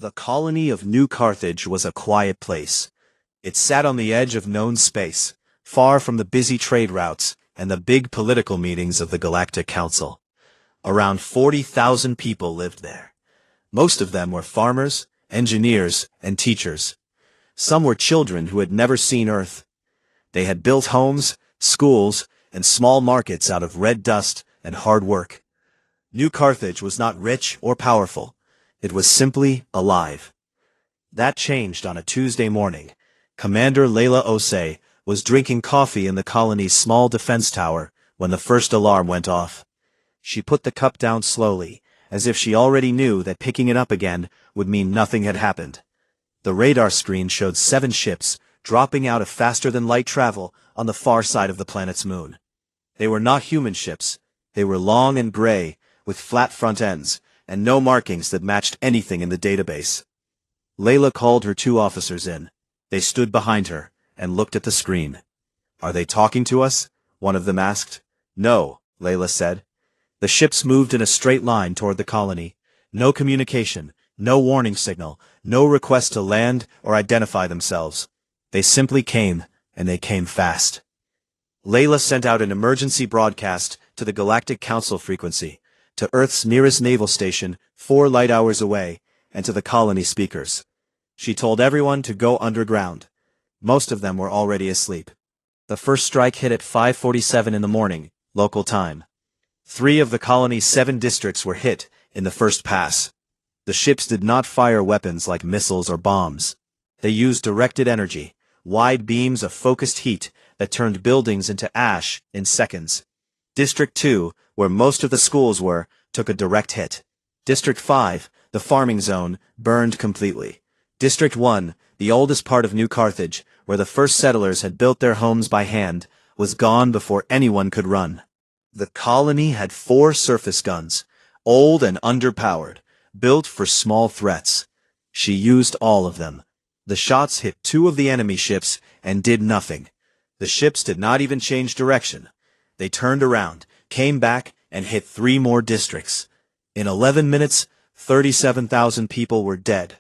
The colony of New Carthage was a quiet place. It sat on the edge of known space, far from the busy trade routes and the big political meetings of the Galactic Council. Around 40,000 people lived there. Most of them were farmers, engineers, and teachers. Some were children who had never seen Earth. They had built homes, schools, and small markets out of red dust and hard work. New Carthage was not rich or powerful. It was simply alive. That changed on a Tuesday morning. Commander Layla Osei was drinking coffee in the colony's small defense tower when the first alarm went off. She put the cup down slowly, as if she already knew that picking it up again would mean nothing had happened. The radar screen showed 7 ships dropping out of faster-than-light travel on the far side of the planet's moon. They were not human ships. They were long and gray, with flat front ends, and no markings that matched anything in the database. Layla called her 2 officers in. They stood behind her and looked at the screen. "Are they talking to us?" one of them asked. "No," Layla said. The ships moved in a straight line toward the colony. No communication, no warning signal, no request to land or identify themselves. They simply came, and they came fast. Layla sent out an emergency broadcast to the Galactic Council frequency, to Earth's nearest naval station 4 light hours away, and to the colony speakers. She told everyone to go underground. Most of them were already asleep. The first strike hit at 5:47 in the morning, local time. 3 of the colony's 7 districts were hit in the first pass. The ships did not fire weapons like missiles or bombs. They used directed energy, wide beams of focused heat that turned buildings into ash in seconds. District 2, where most of the schools were, took a direct hit. District 5, the farming zone, burned completely. District 1, the oldest part of New Carthage, where the first settlers had built their homes by hand, was gone before anyone could run. The colony had 4 surface guns, old and underpowered, built for small threats. She used all of them. The shots hit 2 of the enemy ships and did nothing. The ships did not even change direction. They turned around, came back, and hit 3 more districts. In 11 minutes, 37,000 people were dead.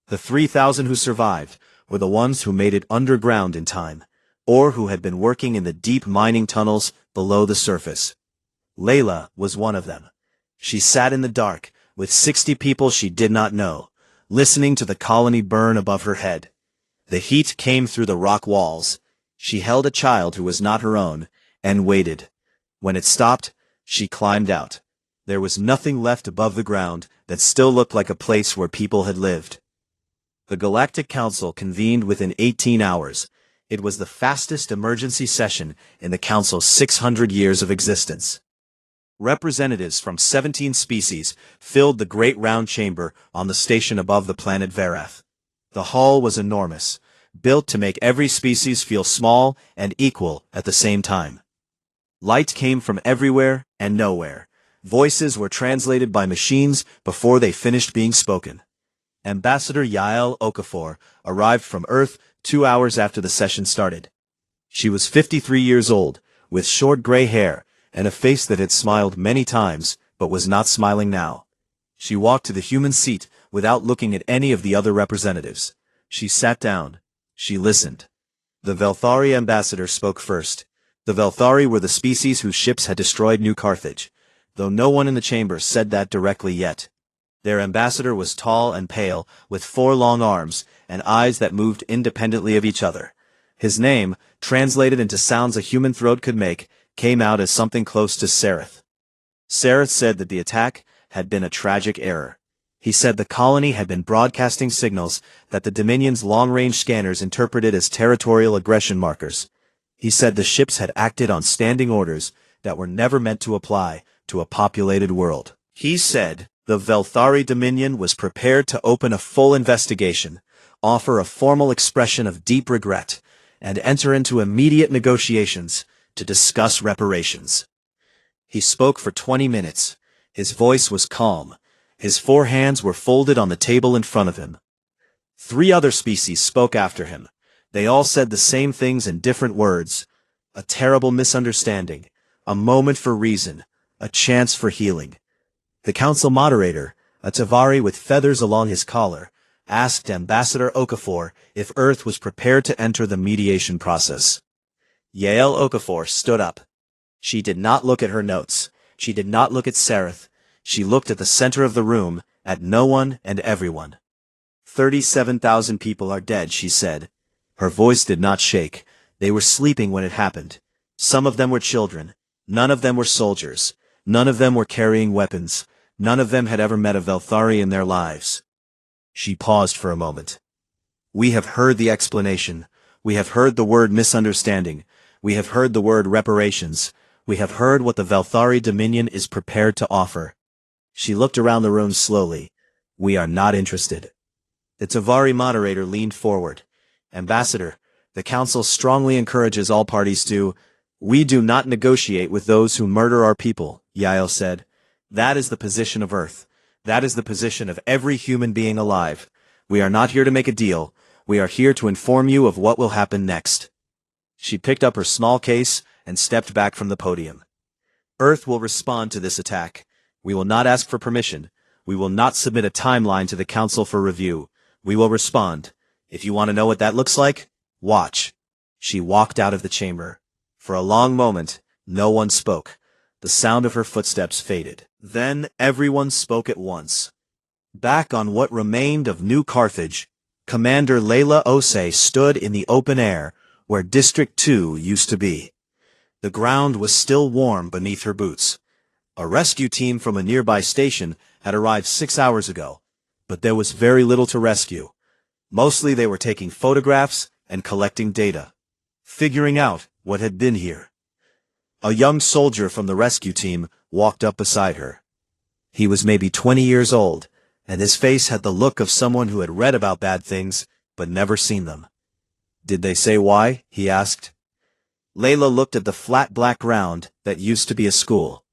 The 3,000 who survived were the ones who made it underground in time, or who had been working in the deep mining tunnels below the surface. Layla was one of them. She sat in the dark, with 60 people she did not know, listening to the colony burn above her head. The heat came through the rock walls. She held a child who was not her own, and waited. When it stopped, she climbed out. There was nothing left above the ground that still looked like a place where people had lived. The Galactic Council convened within 18 hours. It was the fastest emergency session in the Council's 600 years of existence. Representatives from 17 species filled the great round chamber on the station above the planet Verath. The hall was enormous, built to make every species feel small and equal at the same time. Light came from everywhere and nowhere. Voices were translated by machines before they finished being spoken. Ambassador Yael Okafor arrived from Earth 2 hours after the session started. She was 53 years old, with short gray hair and a face that had smiled many times but was not smiling now. She walked to the human seat without looking at any of the other representatives. She sat down. She listened. The Velthari ambassador spoke first. The Velthari were the species whose ships had destroyed New Carthage, though no one in the chamber said that directly yet. Their ambassador was tall and pale, with 4 long arms, and eyes that moved independently of each other. His name, translated into sounds a human throat could make, came out as something close to Sereth. Sereth said that the attack had been a tragic error. He said the colony had been broadcasting signals that the Dominion's long-range scanners interpreted as territorial aggression markers. He said the ships had acted on standing orders that were never meant to apply to a populated world. He said the Velthari Dominion was prepared to open a full investigation, offer a formal expression of deep regret, and enter into immediate negotiations to discuss reparations. He spoke for 20 minutes. His voice was calm. His 4 hands were folded on the table in front of him. 3 other species spoke after him. They all said the same things in different words. A terrible misunderstanding, a moment for reason, a chance for healing. The council moderator, A Tavari with feathers along his collar, asked Ambassador Okafor if Earth was prepared to enter the mediation process. Yael Okafor stood up. She did not look at her notes. She did not look at Sereth. She looked at the center of the room, at no one and everyone. 37,000 people are dead, she said. Her voice did not shake. They were sleeping when it happened. Some of them were children. None of them were soldiers. None of them were carrying weapons. None of them had ever met a Velthari in their lives. She paused for a moment. We have heard the explanation. We have heard the word misunderstanding. We have heard the word reparations. We have heard what the Velthari Dominion is prepared to offer. She looked around the room slowly. We are not interested. The Tavari moderator leaned forward. Ambassador, the Council strongly encourages all parties to— We do not negotiate with those who murder our people, Yael said. That is the position of Earth. That is the position of every human being alive. We are not here to make a deal. We are here to inform you of what will happen next. She picked up her small case and stepped back from the podium. Earth will respond to this attack. We will not ask for permission. We will not submit a timeline to the Council for review. We will respond. If you want to know what that looks like, watch. She walked out of the chamber. For a long moment, no one spoke. The sound of her footsteps faded. Then everyone spoke at once. Back on what remained of New Carthage, Commander Layla Osei stood in the open air, where District 2 used to be. The ground was still warm beneath her boots. A rescue team from a nearby station had arrived 6 hours ago, but there was very little to rescue. Mostly they were taking photographs and collecting data, figuring out what had been here. A young soldier from the rescue team walked up beside her. He was maybe 20 years old, and his face had the look of someone who had read about bad things, but never seen them. Did they say why? He asked. Layla looked at the flat black ground that used to be a school.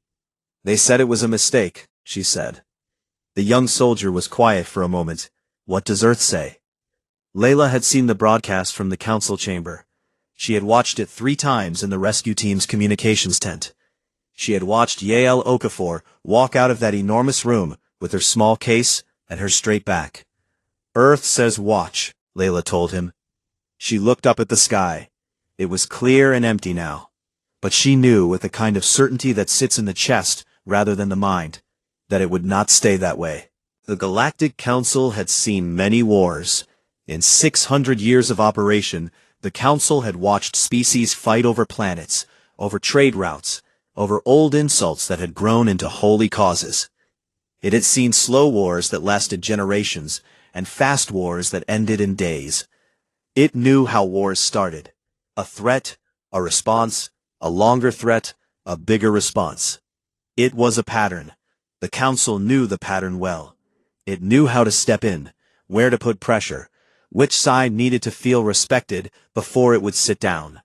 They said it was a mistake, she said. The young soldier was quiet for a moment. What does Earth say? Layla had seen the broadcast from the council chamber. She had watched it 3 times in the rescue team's communications tent. She had watched Yael Okafor walk out of that enormous room with her small case and her straight back. Earth says watch, Layla told him. She looked up at the sky. It was clear and empty now. But she knew with a kind of certainty that sits in the chest rather than the mind, that it would not stay that way. The Galactic Council had seen many wars. In 600 years of operation, the Council had watched species fight over planets, over trade routes, over old insults that had grown into holy causes. It had seen slow wars that lasted generations, and fast wars that ended in days. It knew how wars started. A threat, a response, a longer threat, a bigger response. It was a pattern. The Council knew the pattern well. It knew how to step in, where to put pressure, which side needed to feel respected before it would sit down.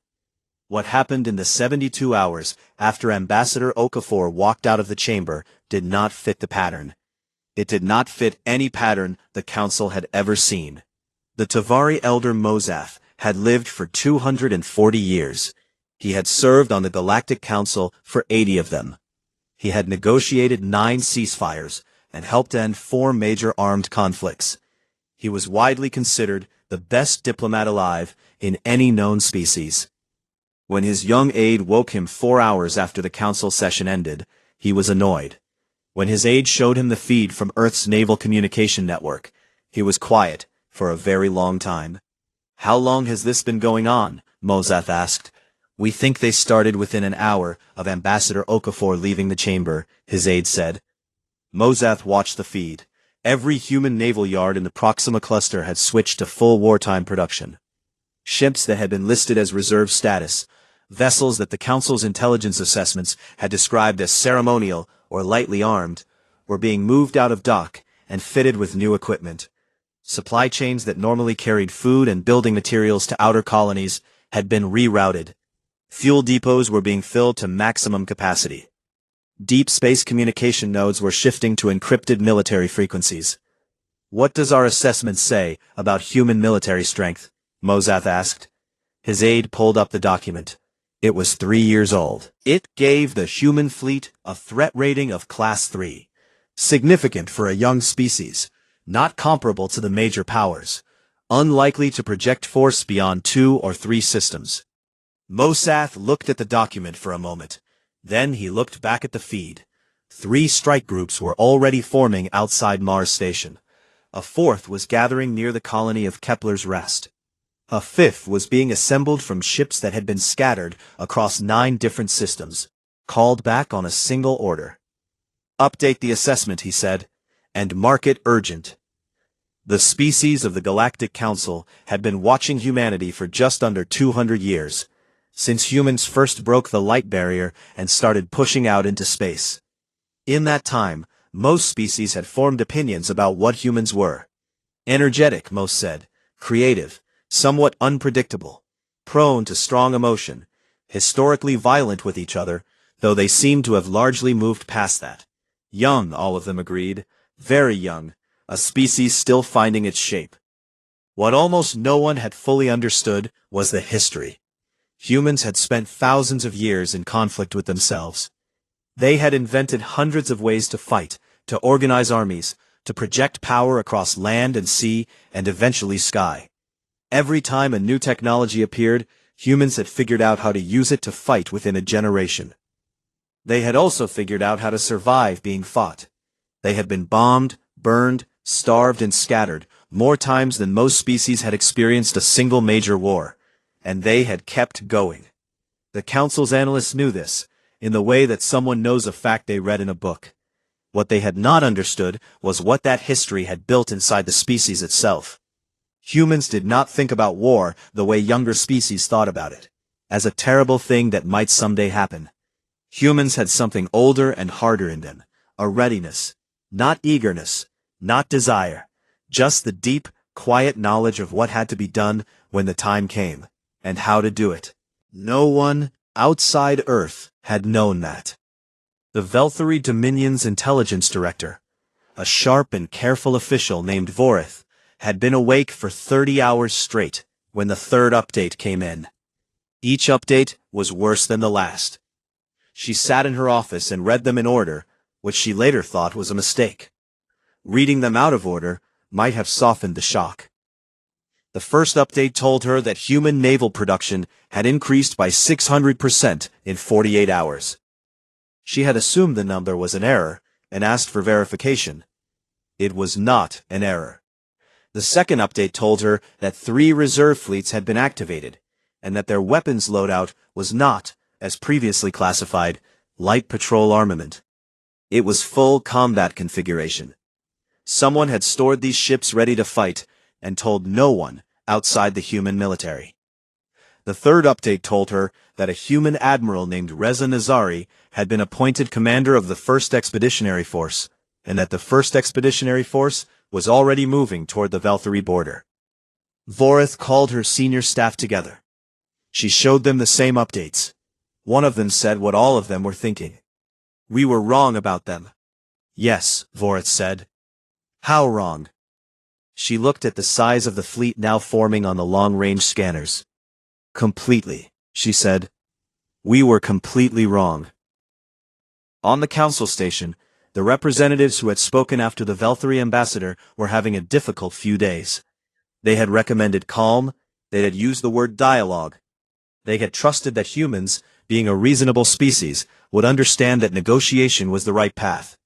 What happened in the 72 hours after Ambassador Okafor walked out of the chamber did not fit the pattern. It did not fit any pattern the Council had ever seen. The Tavari elder Mozath had lived for 240 years. He had served on the Galactic Council for 80 of them. He had negotiated 9 ceasefires and helped end 4 major armed conflicts. He was widely considered the best diplomat alive in any known species. When his young aide woke him 4 hours after the council session ended, he was annoyed. When his aide showed him the feed from Earth's naval communication network, he was quiet for a very long time. How long has this been going on? Mozath asked. We think they started within an hour of Ambassador Okafor leaving the chamber, his aide said. Mozath watched the feed. Every human naval yard in the Proxima cluster had switched to full wartime production. Ships that had been listed as reserve status, vessels that the Council's intelligence assessments had described as ceremonial or lightly armed, were being moved out of dock and fitted with new equipment. Supply chains that normally carried food and building materials to outer colonies had been rerouted. Fuel depots were being filled to maximum capacity. Deep space communication nodes were shifting to encrypted military frequencies. What does our assessment say about human military strength? Mozath asked. His aide pulled up the document. It was 3 years old. It gave the human fleet a threat rating of Class 3. Significant for a young species, not comparable to the major powers, unlikely to project force beyond 2 or 3 systems. Mosath looked at the document for a moment. Then he looked back at the feed. 3 strike groups were already forming outside Mars Station. A 4th was gathering near the colony of Kepler's Rest. A 5th was being assembled from ships that had been scattered across 9 different systems, called back on a single order. "Update the assessment," he said, "and mark it urgent." The species of the Galactic Council had been watching humanity for just under 200 years, since humans first broke the light barrier and started pushing out into space. In that time, most species had formed opinions about what humans were. Energetic, most said, creative, somewhat unpredictable, prone to strong emotion, historically violent with each other, though they seemed to have largely moved past that. Young, all of them agreed, very young, a species still finding its shape. What almost no one had fully understood was the history. Humans had spent thousands of years in conflict with themselves. They had invented hundreds of ways to fight, to organize armies, to project power across land and sea, and eventually sky. Every time a new technology appeared, humans had figured out how to use it to fight within a generation. They had also figured out how to survive being fought. They had been bombed, burned, starved, and scattered more times than most species had experienced a single major war, and they had kept going. The Council's analysts knew this, in the way that someone knows a fact they read in a book. What they had not understood was what that history had built inside the species itself. Humans did not think about war the way younger species thought about it, as a terrible thing that might someday happen. Humans had something older and harder in them, a readiness, not eagerness, not desire, just the deep, quiet knowledge of what had to be done when the time came, and how to do it. No one outside Earth had known that. The Velthari Dominion's intelligence director, a sharp and careful official named Vorith, had been awake for 30 hours straight when the 3rd update came in. Each update was worse than the last. She sat in her office and read them in order, which she later thought was a mistake. Reading them out of order might have softened the shock. The first update told her that human naval production had increased by 600% in 48 hours. She had assumed the number was an error and asked for verification. It was not an error. The second update told her that 3 reserve fleets had been activated, and that their weapons loadout was not, as previously classified, light patrol armament. It was full combat configuration. Someone had stored these ships ready to fight, and told no one outside the human military. The third update told her that a human admiral named Reza Nazari had been appointed commander of the 1st Expeditionary Force, and that the 1st Expeditionary Force was already moving toward the Velthari border. Vorith called her senior staff together. She showed them the same updates. One of them said what all of them were thinking. "We were wrong about them." "Yes," Vorith said. "How wrong?" She looked at the size of the fleet now forming on the long-range scanners. "Completely," she said. "We were completely wrong." On the council station, the representatives who had spoken after the Velthari ambassador were having a difficult few days. They had recommended calm, they had used the word dialogue. They had trusted that humans, being a reasonable species, would understand that negotiation was the right path.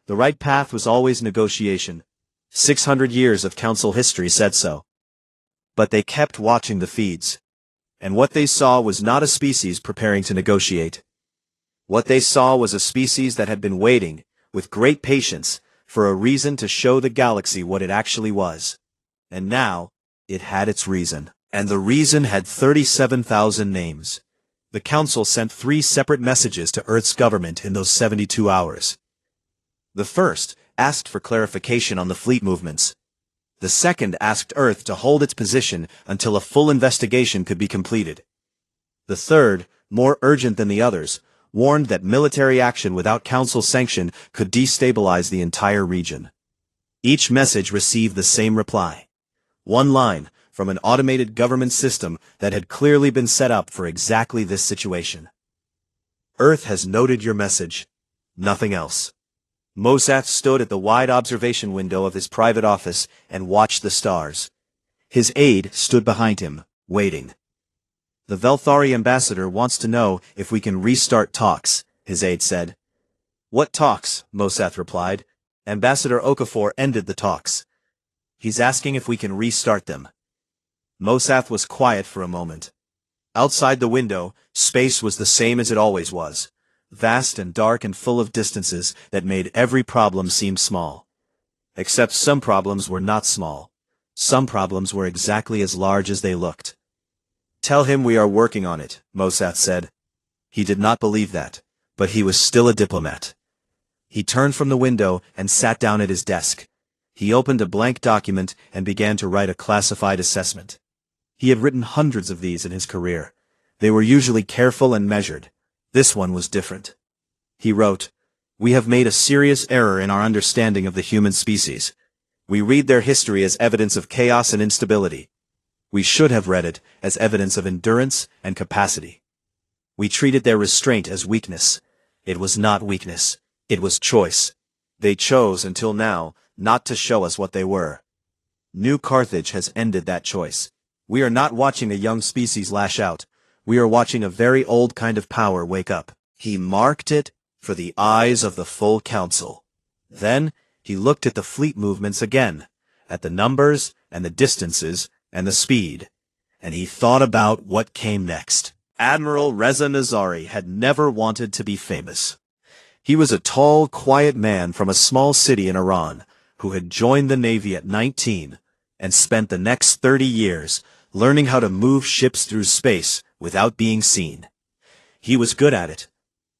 The right path was always negotiation. 600 years of council history said so. But they kept watching the feeds. And what they saw was not a species preparing to negotiate. What they saw was a species that had been waiting, with great patience, for a reason to show the galaxy what it actually was. And now, it had its reason. And the reason had 37,000 names. The Council sent 3 separate messages to Earth's government in those 72 hours. The first asked for clarification on the fleet movements. The second asked Earth to hold its position until a full investigation could be completed. The third, more urgent than the others, warned that military action without Council sanction could destabilize the entire region. Each message received the same reply. One line, from an automated government system that had clearly been set up for exactly this situation. "Earth has noted your message. Nothing else." Mosath stood at the wide observation window of his private office and watched the stars. His aide stood behind him, waiting. "The Velthari ambassador wants to know if we can restart talks," his aide said. "What talks?" Mosath replied. "Ambassador Okafor ended the talks. He's asking if we can restart them." Mosath was quiet for a moment. Outside the window, space was the same as it always was. Vast and dark and full of distances that made every problem seem small. Except some problems were not small. Some problems were exactly as large as they looked. "Tell him we are working on it," Mosath said. He did not believe that, but he was still a diplomat. He turned from the window and sat down at his desk. He opened a blank document and began to write a classified assessment. He had written hundreds of these in his career. They were usually careful and measured. This one was different. He wrote, "We have made a serious error in our understanding of the human species. We read their history as evidence of chaos and instability. We should have read it as evidence of endurance and capacity. We treated their restraint as weakness. It was not weakness. It was choice. They chose until now not to show us what they were. New Carthage has ended that choice. We are not watching a young species lash out. We are watching a very old kind of power wake up." He marked it for the eyes of the full council. Then he looked at the fleet movements again, at the numbers and the distances and the speed, and he thought about what came next. Admiral Reza Nazari had never wanted to be famous. He was a tall, quiet man from a small city in Iran, who had joined the Navy at 19 and spent the next 30 years learning how to move ships through space without being seen. He was good at it.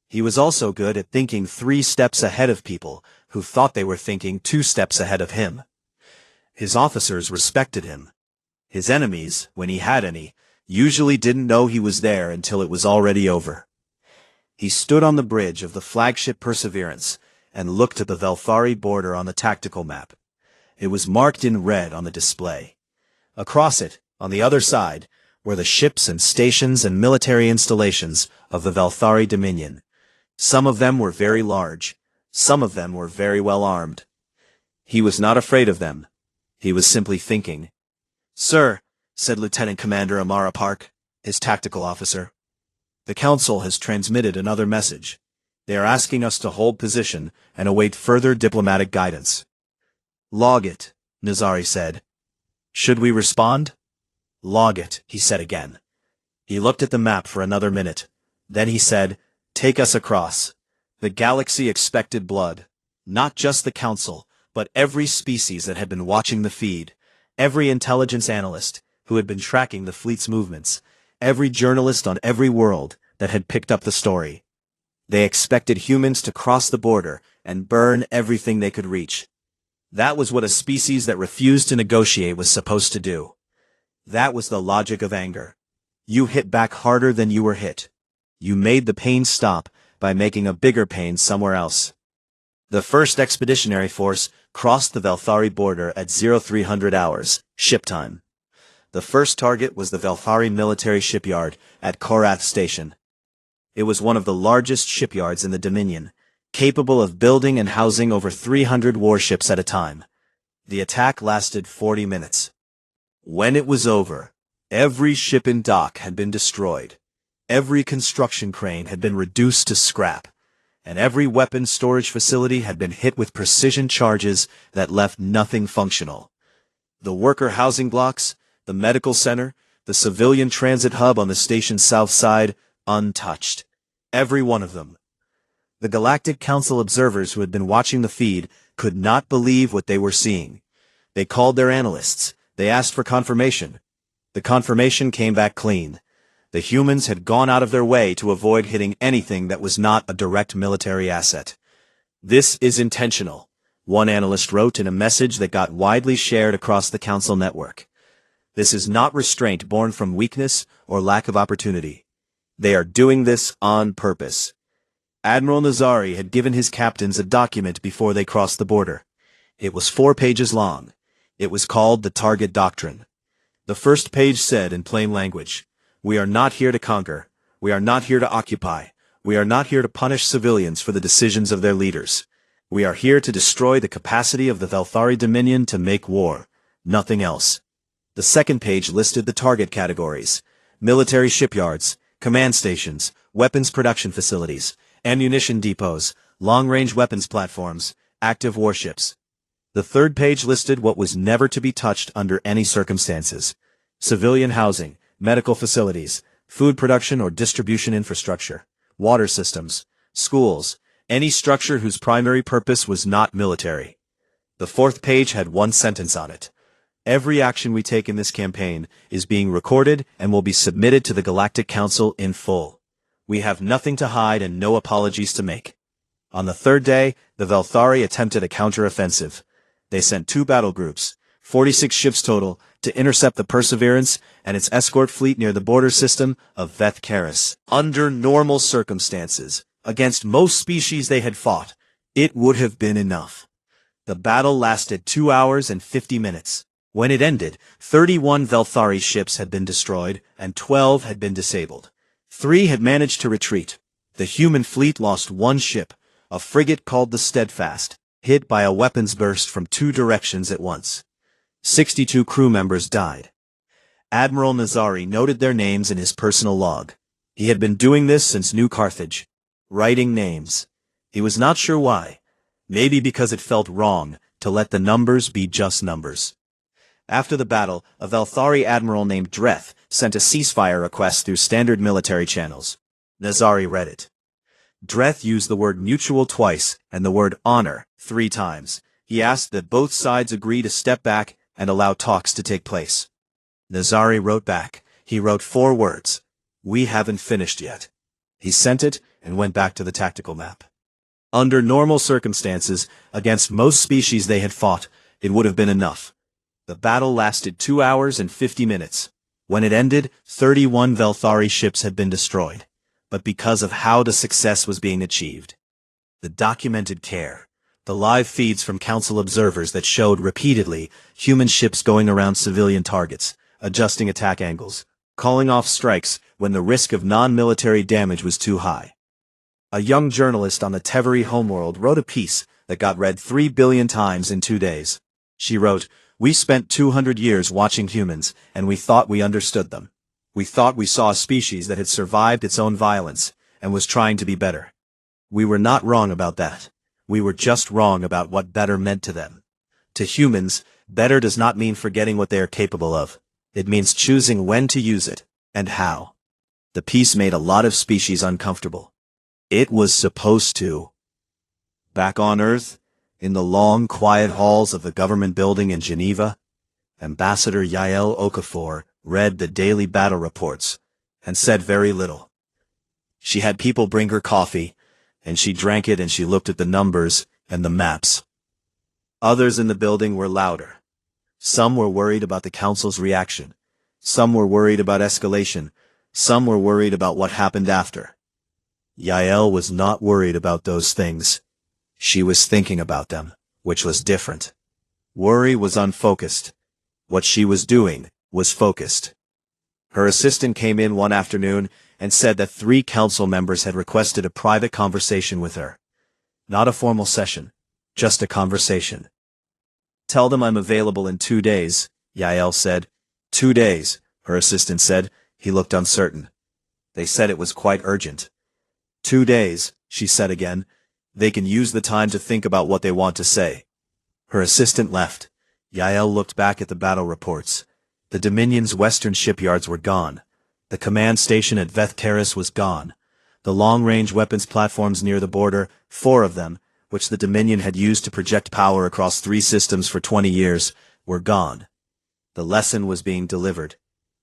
He was also good at thinking 3 steps ahead of people who thought they were thinking 2 steps ahead of him. His officers respected him. His enemies, when he had any, usually didn't know he was there until it was already over. He stood on the bridge of the flagship Perseverance and looked at the Velthari border on the tactical map. It was marked in red on the display. Across it, on the other side, were the ships and stations and military installations of the Velthari Dominion. Some of them were very large. Some of them were very well armed. He was not afraid of them. He was simply thinking. "Sir," said Lieutenant Commander Amara Park, his tactical officer, "the Council has transmitted another message. They are asking us to hold position and await further diplomatic guidance." "Log it," Nazari said. "Should we respond?" "Log it," he said again. He looked at the map for another minute. Then he said, "Take us across. The galaxy expected blood. Not just the Council, but every species that had been watching the feed, every intelligence analyst who had been tracking the fleet's movements, every journalist on every world that had picked up the story. They expected humans to cross the border and burn everything they could reach. That was what a species that refused to negotiate was supposed to do. That was the logic of anger. You hit back harder than you were hit. You made the pain stop by making a bigger pain somewhere else." The first expeditionary force crossed the Velthari border at 0300 hours, ship time. The first target was the Velthari military shipyard at Korath Station. It was one of the largest shipyards in the Dominion, capable of building and housing over 300 warships at a time. The attack lasted 40 minutes. When it was over, every ship in dock had been destroyed. Every construction crane had been reduced to scrap, and every weapon storage facility had been hit with precision charges that left nothing functional. The worker housing blocks, the medical center, the civilian transit hub on the station's south side, untouched. Every one of them. The Galactic Council observers who had been watching the feed could not believe what they were seeing. They called their analysts. They asked for confirmation. The confirmation came back clean. The humans had gone out of their way to avoid hitting anything that was not a direct military asset. "This is intentional," one analyst wrote in a message that got widely shared across the Council network. "This is not restraint born from weakness or lack of opportunity. They are doing this on purpose." Admiral Nazari had given his captains a document before they crossed the border. It was 4 pages long. It was called the Target Doctrine. The first page said in plain language, "We are not here to conquer. We are not here to occupy. We are not here to punish civilians for the decisions of their leaders. We are here to destroy the capacity of the Velthari Dominion to make war, nothing else. The second page listed the target categories: military shipyards, command stations, weapons production facilities, ammunition depots, long-range weapons platforms, active warships. The third page listed what was never to be touched under any circumstances: civilian housing, medical facilities, food production or distribution infrastructure, water systems, schools, any structure whose primary purpose was not military. The fourth page had one sentence on it: every action we take in this campaign is being recorded and will be submitted to the Galactic Council in full. We have nothing to hide and no apologies to make. On the third day, the Velthari attempted a counter-offensive. They sent 2 battle groups, 46 ships total, to intercept the Perseverance and its escort fleet near the border system of Veth Karis. Under normal circumstances, against most species they had fought, it would have been enough. The battle lasted 2 hours and 50 minutes. When it ended, 31 Velthari ships had been destroyed and 12 had been disabled. 3 had managed to retreat. The human fleet lost 1 ship, a frigate called the Steadfast, hit by a weapons burst from 2 directions at once. 62 crew members died. Admiral Nazari noted their names in his personal log. He had been doing this since New Carthage, writing names. He was not sure why. Maybe because it felt wrong to let the numbers be just numbers. After the battle, a Velthari admiral named Dreth sent a ceasefire request through standard military channels. Nazari read it. Dreth used the word mutual twice and the word honor 3 times. He asked that both sides agree to step back and allow talks to take place. Nazari wrote back. He wrote 4 words: "We haven't finished yet." He sent it and went back to the tactical map. Under normal circumstances, against most species they had fought, it would have been enough. The battle lasted 2 hours and 50 minutes. When it ended, 31 Velthari ships had been destroyed. But because of how the success was being achieved. The documented care. The live feeds from Council observers that showed repeatedly human ships going around civilian targets, adjusting attack angles, calling off strikes when the risk of non-military damage was too high. A young journalist on the Teveri homeworld wrote a piece that got read 3 billion times in 2 days. She wrote, "We spent 200 years watching humans, and we thought we understood them. We thought we saw a species that had survived its own violence, and was trying to be better. We were not wrong about that. We were just wrong about what better meant to them. To humans, better does not mean forgetting what they are capable of. It means choosing when to use it, and how." The piece made a lot of species uncomfortable. It was supposed to. Back on Earth, in the long, quiet halls of the government building in Geneva, Ambassador Yael Okafor read the daily battle reports and said very little. She had people bring her coffee, and she drank it and she looked at the numbers and the maps. Others in the building were louder. Some were worried about the council's reaction. Some were worried about escalation. Some were worried about what happened after. Yael was not worried about those things. She was thinking about them, which was different. Worry was unfocused. What she was doing was focused. Her assistant came in one afternoon and said that 3 council members had requested a private conversation with her. Not a formal session, just a conversation. "Tell them I'm available in 2 days, Yael said. 2 days, her assistant said. He looked uncertain. They said it was quite urgent. 2 days, she said again. They can use the time to think about what they want to say. Her assistant left. Yael looked back at the battle reports. The Dominion's western shipyards were gone. The command station at Veth Karis was gone. The long-range weapons platforms near the border, 4 of them, which the Dominion had used to project power across 3 systems for 20 years, were gone. The lesson was being delivered.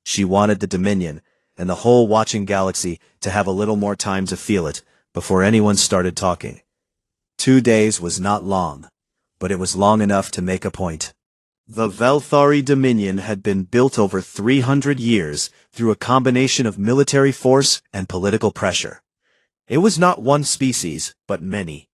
She wanted the Dominion, and the whole watching galaxy, to have a little more time to feel it, before anyone started talking. 2 days was not long, but it was long enough to make a point. The Velthari Dominion had been built over 300 years through a combination of military force and political pressure. It was not one species, but many.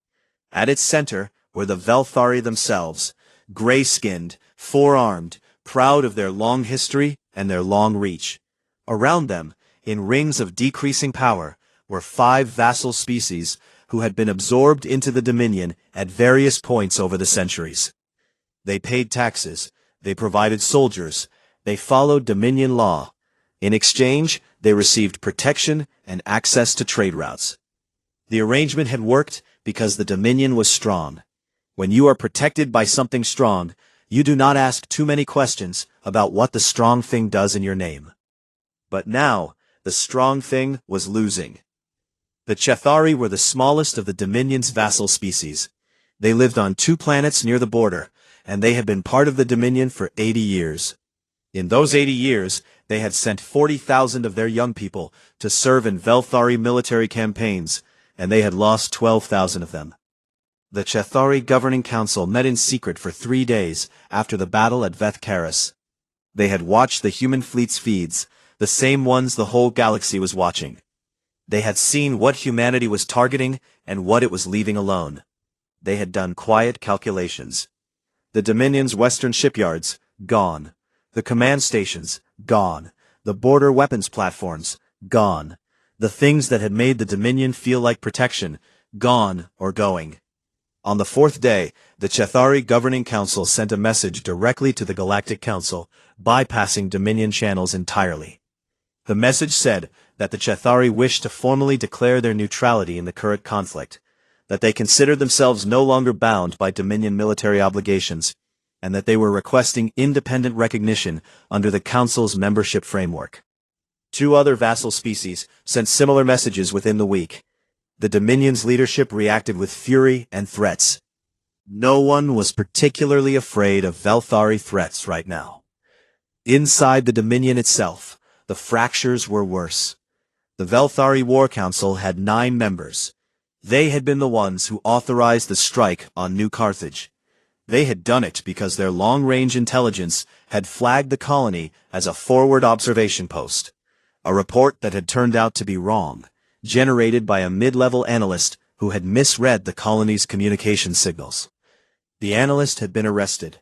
At its center were the Velthari themselves, gray-skinned, four-armed, proud of their long history and their long reach. Around them, in rings of decreasing power, were 5 vassal species who had been absorbed into the Dominion at various points over the centuries. They paid taxes, they provided soldiers, they followed Dominion law. In exchange, they received protection and access to trade routes. The arrangement had worked because the Dominion was strong. When you are protected by something strong, you do not ask too many questions about what the strong thing does in your name. But now, the strong thing was losing. The Chethari were the smallest of the Dominion's vassal species. They lived on 2 planets near the border, and they had been part of the Dominion for 80 years. In those 80 years, they had sent 40,000 of their young people to serve in Velthari military campaigns, and they had lost 12,000 of them. The Chethari Governing Council met in secret for 3 days after the battle at Vethkaris. They had watched the human fleet's feeds, the same ones the whole galaxy was watching. They had seen what humanity was targeting and what it was leaving alone. They had done quiet calculations. The Dominion's western shipyards, gone. The command stations, gone. The border weapons platforms, gone. The things that had made the Dominion feel like protection, gone or going. On the 4th day, the Chethari Governing Council sent a message directly to the Galactic Council, bypassing Dominion channels entirely. The message said that the Chethari wished to formally declare their neutrality in the current conflict, that they considered themselves no longer bound by Dominion military obligations, and that they were requesting independent recognition under the Council's membership framework. 2 other vassal species sent similar messages within the week. The Dominion's leadership reacted with fury and threats. No one was particularly afraid of Velthari threats right now. Inside the Dominion itself, the fractures were worse. The Velthari War Council had 9 members. They had been the ones who authorized the strike on New Carthage. They had done it because their long-range intelligence had flagged the colony as a forward observation post, a report that had turned out to be wrong, generated by a mid-level analyst who had misread the colony's communication signals. The analyst had been arrested,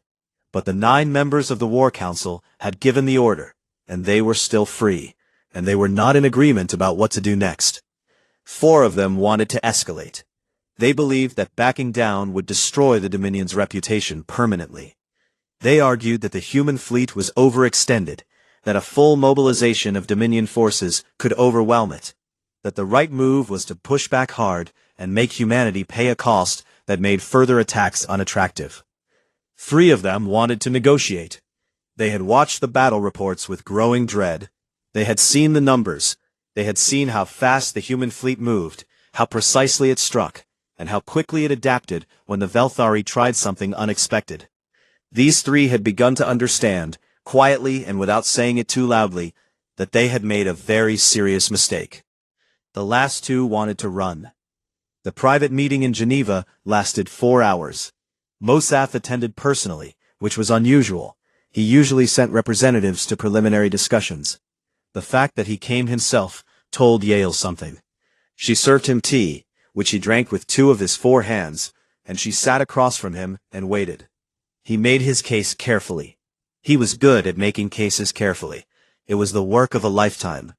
but the 9 members of the War Council had given the order, and they were still free, and they were not in agreement about what to do next. 4 of them wanted to escalate. They believed that backing down would destroy the Dominion's reputation permanently. They argued that the human fleet was overextended, that a full mobilization of Dominion forces could overwhelm it, that the right move was to push back hard and make humanity pay a cost that made further attacks unattractive. 3 of them wanted to negotiate. They had watched the battle reports with growing dread. They had seen the numbers. They had seen how fast the human fleet moved, how precisely it struck, and how quickly it adapted when the Velthari tried something unexpected. These 3 had begun to understand, quietly and without saying it too loudly, that they had made a very serious mistake. The last 2 wanted to run. The private meeting in Geneva lasted 4 hours. Mosath attended personally, which was unusual. He usually sent representatives to preliminary discussions. The fact that he came himself told Yale something. She served him tea, which he drank with 2 of his 4 hands, and she sat across from him and waited. He made his case carefully. He was good at making cases carefully. It was the work of a lifetime.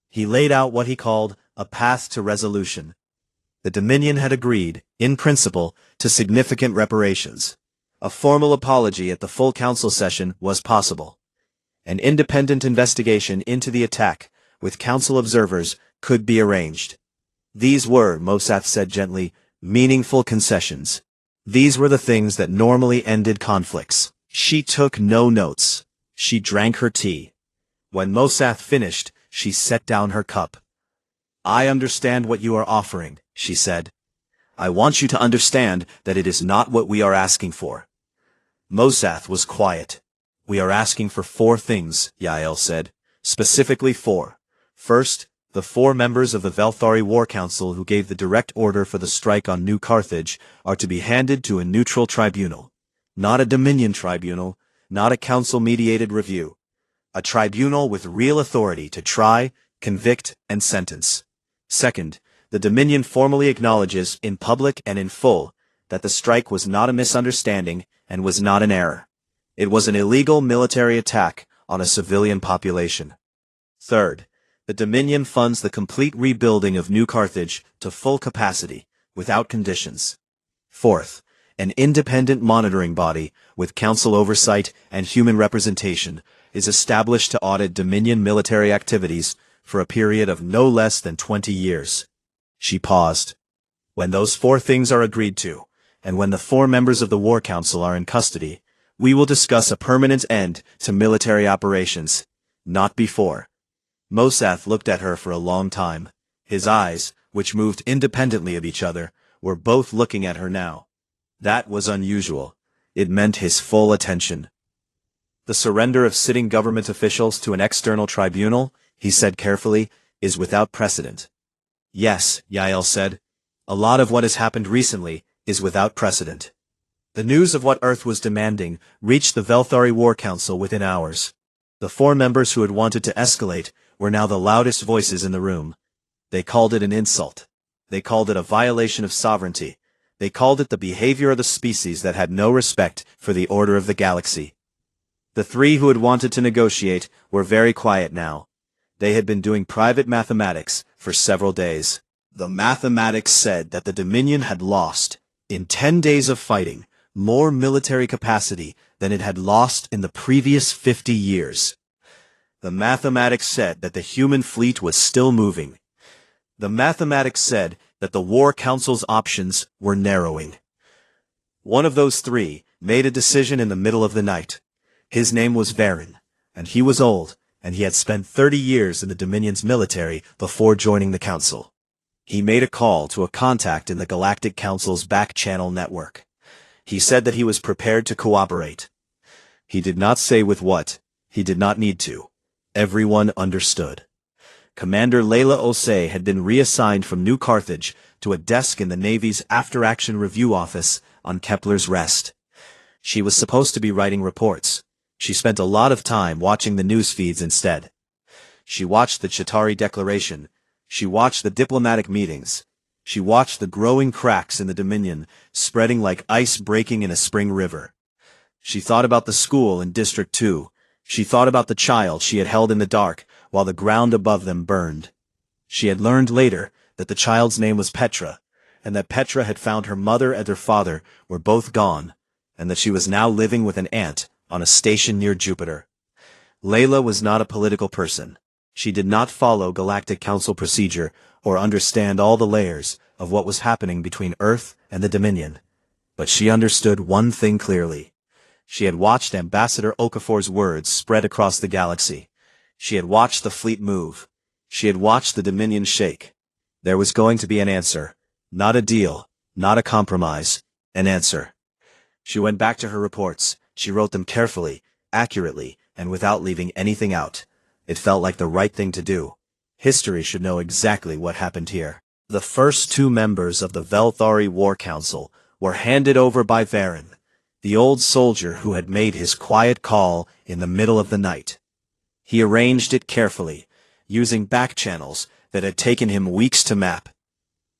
He laid out what he called a path to resolution. The Dominion had agreed, in principle, to significant reparations. A formal apology at the full council session was possible. An independent investigation into the attack, with council observers, could be arranged. These were, Mosath said gently, meaningful concessions. These were the things that normally ended conflicts. She took no notes. She drank her tea. When Mosath finished, she set down her cup. "I understand what you are offering," she said. "I want you to understand that it is not what we are asking for." Mosath was quiet. "We are asking for 4 things," Yael said. "Specifically 4. First, the 4 members of the Velthari War Council who gave the direct order for the strike on New Carthage are to be handed to a neutral tribunal. Not a Dominion tribunal, not a council-mediated review. A tribunal with real authority to try, convict, and sentence. Second, the Dominion formally acknowledges, in public and in full, that the strike was not a misunderstanding and was not an error. It was an illegal military attack on a civilian population. Third, the Dominion funds the complete rebuilding of New Carthage to full capacity, without conditions. Fourth, an independent monitoring body, with council oversight and human representation, is established to audit Dominion military activities for a period of no less than 20 years. She paused. When those four things are agreed to, and when the four members of the War Council are in custody, we will discuss a permanent end to military operations. Not before. Mosath looked at her for a long time. His eyes, which moved independently of each other, were both looking at her now. That was unusual. It meant his full attention. The surrender of sitting government officials to an external tribunal, he said carefully, is without precedent. Yes, Yael said. A lot of what has happened recently is without precedent. The news of what Earth was demanding reached the Velthari War Council within hours. The four members who had wanted to escalate were now the loudest voices in the room. They called it an insult. They called it a violation of sovereignty. They called it the behavior of the species that had no respect for the order of the galaxy. The three who had wanted to negotiate were very quiet now. They had been doing private mathematics for several days. The mathematics said that the Dominion had lost, in 10 days of fighting, more military capacity than it had lost in the previous 50 years. The mathematics said that the human fleet was still moving. The mathematics said that the War Council's options were narrowing. One of those three made a decision in the middle of the night. His name was Varen, and he was old, and he had spent 30 years in the Dominion's military before joining the Council. He made a call to a contact in the Galactic Council's back-channel network. He said that he was prepared to cooperate. He did not say with what. He did not need to. Everyone understood. Commander Layla Osei had been reassigned from New Carthage to a desk in the Navy's After-Action Review Office on Kepler's Rest. She was supposed to be writing reports. She spent a lot of time watching the news feeds instead. She watched the Chitauri Declaration. She watched the diplomatic meetings. She watched the growing cracks in the Dominion, spreading like ice breaking in a spring river. She thought about the school in District 2. She thought about the child she had held in the dark while the ground above them burned. She had learned later that the child's name was Petra, and that Petra had found her mother and her father were both gone, and that she was now living with an aunt on a station near Jupiter. Layla was not a political person. She did not follow Galactic Council procedure or understand all the layers of what was happening between Earth and the Dominion. But she understood one thing clearly. She had watched Ambassador Okafor's words spread across the galaxy. She had watched the fleet move. She had watched the Dominion shake. There was going to be an answer. Not a deal, not a compromise, an answer. She went back to her reports. She wrote them carefully, accurately, and without leaving anything out. It felt like the right thing to do. History should know exactly what happened here. The first two members of the Velthari War Council were handed over by Varen, the old soldier who had made his quiet call in the middle of the night. He arranged it carefully, using back channels that had taken him weeks to map.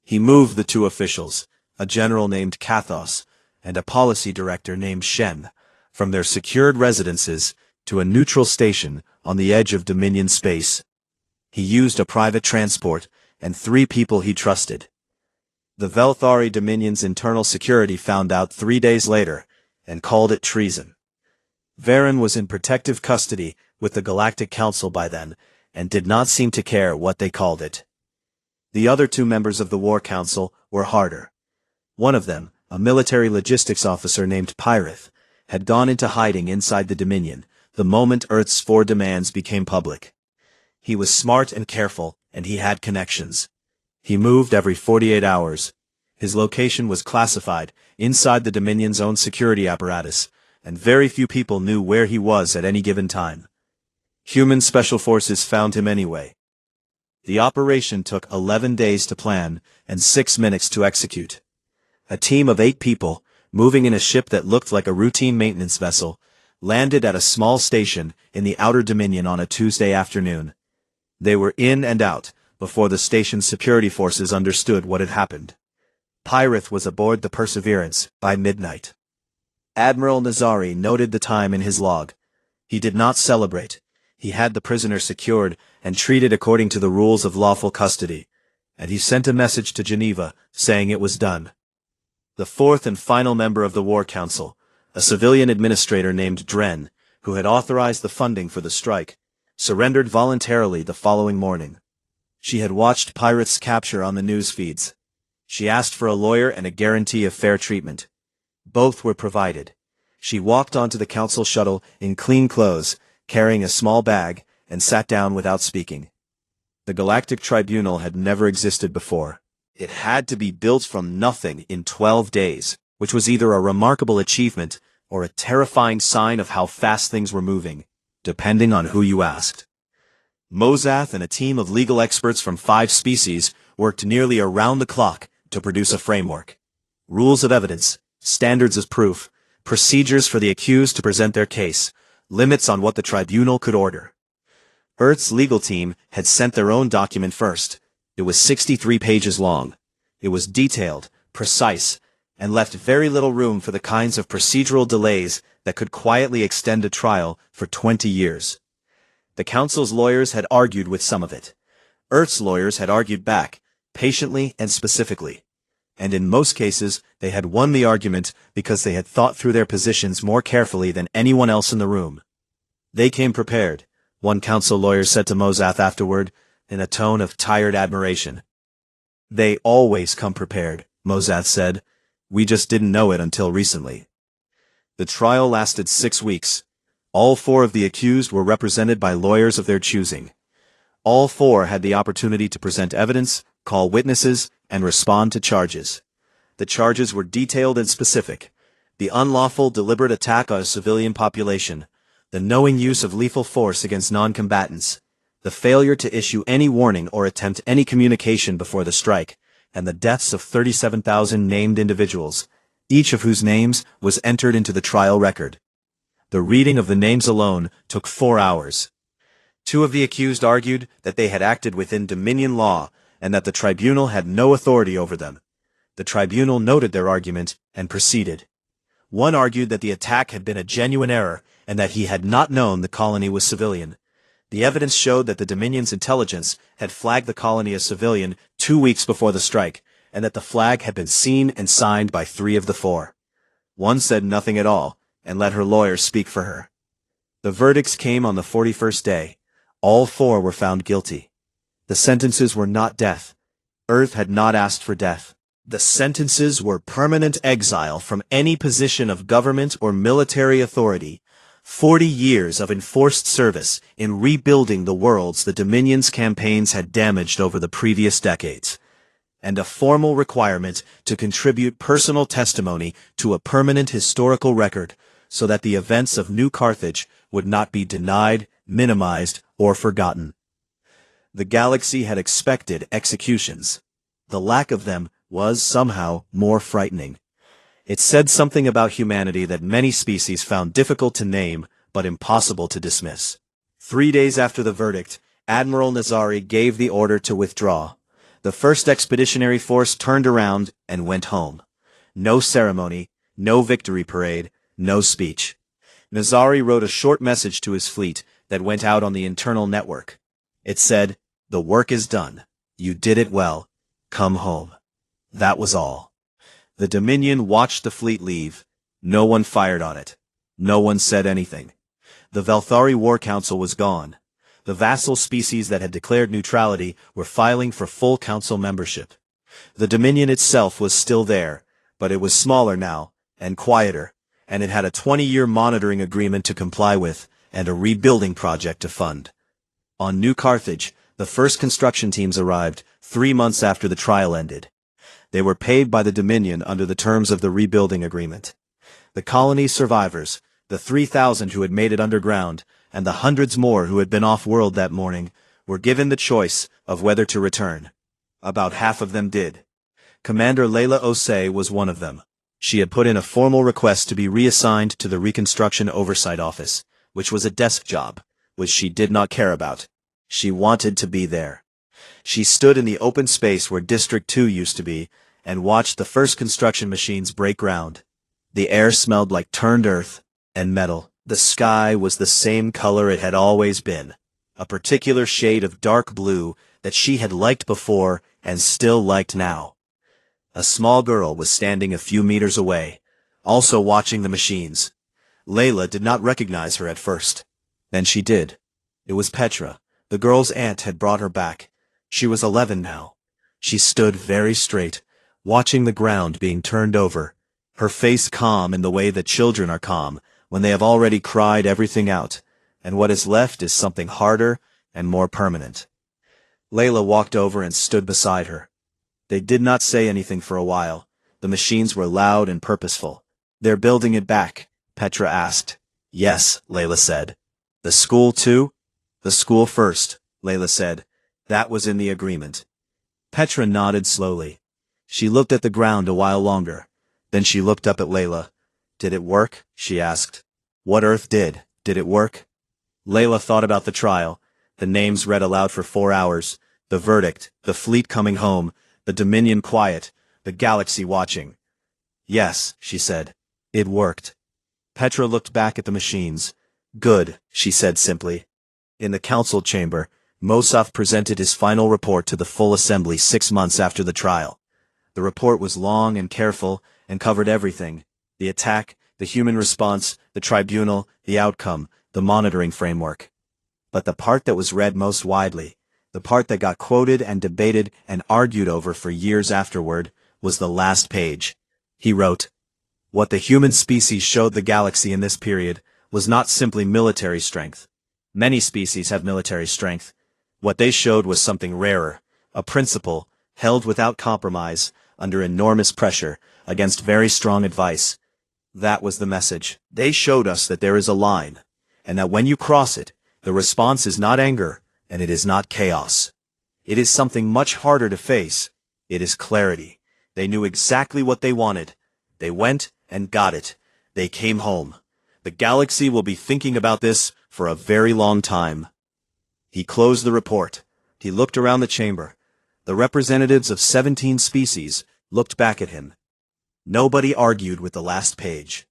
He moved the two officials, a general named Kathos and a policy director named Shen, from their secured residences to a neutral station on the edge of Dominion space. He used a private transport and 3 people he trusted. The Velthari Dominion's internal security found out 3 days later and called it treason. Varen was in protective custody with the Galactic Council by then and did not seem to care what they called it. The other 2 members of the War Council were harder. One of them, a military logistics officer named Pyrith, had gone into hiding inside the Dominion the moment Earth's 4 demands became public. He was smart and careful, and he had connections. He moved every 48 hours. His location was classified inside the Dominion's own security apparatus, and very few people knew where he was at any given time. Human special forces found him anyway. The operation took 11 days to plan and 6 minutes to execute. A team of 8 people, moving in a ship that looked like a routine maintenance vessel, landed at a small station in the Outer Dominion on a Tuesday afternoon. They were in and out before the station's security forces understood what had happened. Pyrith was aboard the Perseverance by midnight. Admiral Nazari noted the time in his log. He did not celebrate. He had the prisoner secured and treated according to the rules of lawful custody. and he sent a message to Geneva saying it was done. The fourth and final member of the War Council, a civilian administrator named Dren, who had authorized the funding for the strike, surrendered voluntarily the following morning. She had watched pirates' capture on the news feeds. She asked for a lawyer and a guarantee of fair treatment. Both were provided. She walked onto the council shuttle in clean clothes, carrying a small bag, and sat down without speaking. The Galactic Tribunal had never existed before. It had to be built from nothing in 12 days, which was either a remarkable achievement or a terrifying sign of how fast things were moving, depending on who you asked. Mozath and a team of legal experts from 5 species worked nearly around the clock to produce a framework. Rules of evidence, standards of proof, procedures for the accused to present their case, limits on what the tribunal could order. Earth's legal team had sent their own document first. It was 63 pages long. It was detailed, precise, and left very little room for the kinds of procedural delays that could quietly extend a trial for 20 years. The council's lawyers had argued with some of it. Earth's lawyers had argued back, patiently and specifically. And in most cases, they had won the argument because they had thought through their positions more carefully than anyone else in the room. They came prepared, one council lawyer said to Mozath afterward, in a tone of tired admiration. They always come prepared, Mozath said. We just didn't know it until recently. The trial lasted 6 weeks. All 4 of the accused were represented by lawyers of their choosing. All 4 had the opportunity to present evidence, call witnesses, and respond to charges. The charges were detailed and specific. The unlawful, deliberate attack on a civilian population, the knowing use of lethal force against non-combatants, the failure to issue any warning or attempt any communication before the strike, and the deaths of 37,000 named individuals, each of whose names was entered into the trial record. The reading of the names alone took 4 hours. 2 of the accused argued that they had acted within Dominion law and that the tribunal had no authority over them. The tribunal noted their argument and proceeded. One argued that the attack had been a genuine error and that he had not known the colony was civilian. The evidence showed that the Dominion's intelligence had flagged the colony as civilian 2 weeks before the strike, and that the flag had been seen and signed by 3 of the 4. One said nothing at all, and let her lawyers speak for her. The verdicts came on the 41st day. All 4 were found guilty. The sentences were not death. Earth had not asked for death. The sentences were permanent exile from any position of government or military authority, 40 years of enforced service in rebuilding the worlds the Dominion's campaigns had damaged over the previous decades, and a formal requirement to contribute personal testimony to a permanent historical record so that the events of New Carthage would not be denied, minimized, or forgotten. The galaxy had expected executions. The lack of them was somehow more frightening. It said something about humanity that many species found difficult to name but impossible to dismiss. 3 days after the verdict, Admiral Nazari gave the order to withdraw. The first expeditionary force turned around and went home. No ceremony, no victory parade, no speech. Nazari wrote a short message to his fleet that went out on the internal network. It said, "The work is done. You did it well. Come home." That was all. The Dominion watched the fleet leave. No one fired on it. No one said anything. The Velthari War Council was gone. The vassal species that had declared neutrality were filing for full council membership. The Dominion itself was still there, but it was smaller now, and quieter, and it had a 20-year monitoring agreement to comply with, and a rebuilding project to fund. On New Carthage, the first construction teams arrived 3 months after the trial ended. They were paid by the Dominion under the terms of the rebuilding agreement. The colony's survivors, the 3,000 who had made it underground, and the hundreds more who had been off-world that morning, were given the choice of whether to return. About half of them did. Commander Layla Osei was one of them. She had put in a formal request to be reassigned to the Reconstruction Oversight Office, which was a desk job, which she did not care about. She wanted to be there. She stood in the open space where District 2 used to be, and watched the first construction machines break ground. The air smelled like turned earth and metal. The sky was the same color it had always been, a particular shade of dark blue that she had liked before and still liked now. A small girl was standing a few meters away, also watching the machines. Layla did not recognize her at first. Then she did. It was Petra. The girl's aunt had brought her back. She was 11 now. She stood very straight, watching the ground being turned over, her face calm in the way that children are calm when they have already cried everything out, and what is left is something harder and more permanent. Layla walked over and stood beside her. They did not say anything for a while. The machines were loud and purposeful. "They're building it back?" Petra asked. "Yes," Layla said. "The school too?" "The school first," Layla said. "That was in the agreement." Petra nodded slowly. She looked at the ground a while longer. Then she looked up at Layla. "Did it work?" she asked. "What Earth did it work?" Layla thought about the trial, the names read aloud for 4 hours, the verdict, the fleet coming home, the Dominion quiet, the galaxy watching. "Yes," she said. "It worked." Petra looked back at the machines. "Good," she said simply. In the council chamber, Mosaf presented his final report to the full assembly 6 months after the trial. The report was long and careful and covered everything: the attack, the human response, the tribunal, the outcome, the monitoring framework. But the part that was read most widely, the part that got quoted and debated and argued over for years afterward, was the last page. He wrote, "What the human species showed the galaxy in this period was not simply military strength. Many species have military strength. What they showed was something rarer, a principle, held without compromise, under enormous pressure, against very strong advice. That was the message. They showed us that there is a line, and that when you cross it, the response is not anger, and it is not chaos. It is something much harder to face. It is clarity. They knew exactly what they wanted. They went and got it. They came home. The galaxy will be thinking about this for a very long time." He closed the report. He looked around the chamber. The representatives of 17 species looked back at him. Nobody argued with the last page.